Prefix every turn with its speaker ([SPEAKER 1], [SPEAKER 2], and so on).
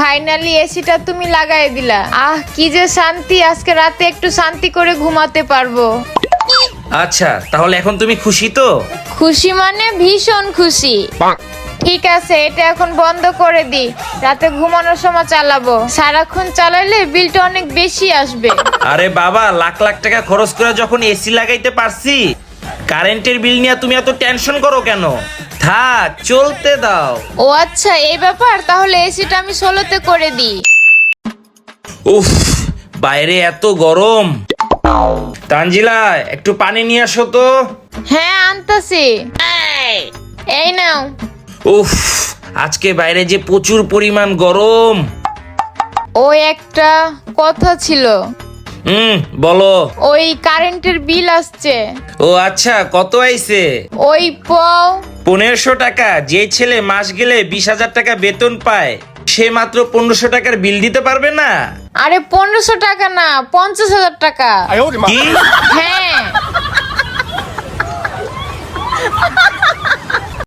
[SPEAKER 1] Finally এসিটা তুমি লাগাই দিলা। আহ কি যে শান্তি, আজকে রাতে একটু শান্তি করে ঘুমাতে পারবো।
[SPEAKER 2] আচ্ছা তাহলে এখন তুমি খুশি তো?
[SPEAKER 1] খুশি মানে ভীষণ খুশি। ঠিক আছে, এটা এখন বন্ধ করে দি, রাতে ঘুমানোর সময় চালাবো। সারাক্ষণ চালাইলে বিলটা অনেক বেশি আসবে।
[SPEAKER 2] আরে বাবা, লাখ লাখ টাকা খরচ করে যখন এসি লাগাইতে পারছি, কারেন্টের বিল নিয়ে তুমি এত টেনশন করো কেন? থাক, চলতে দাও।
[SPEAKER 1] ও আচ্ছা এই ব্যাপার, তাহলে এসিটা আমি 16তে করে দিই।
[SPEAKER 2] উফ, বাইরে এত গরম। তানজিলা, একটু পানি নিয়ে আসো তো।
[SPEAKER 1] হ্যাঁ আনতাছি, এই নাও।
[SPEAKER 2] উফ, আজকে বাইরে যে প্রচুর পরিমাণ গরম।
[SPEAKER 1] ওই একটা কথা ছিল,
[SPEAKER 2] বলো।
[SPEAKER 1] ওই কারেন্টের বিল আসছে।
[SPEAKER 2] ও আচ্ছা, কত আইছে?
[SPEAKER 1] ওই
[SPEAKER 2] 1500 টাকা। যে ছেলে মাস গেলে 20,000 টাকা বেতন পায়, সে মাত্র 1500 টাকার বিল দিতে পারবে না?
[SPEAKER 1] আরে 1500 টাকা না, 50,000 টাকা।
[SPEAKER 2] কি?
[SPEAKER 1] হ্যাঁ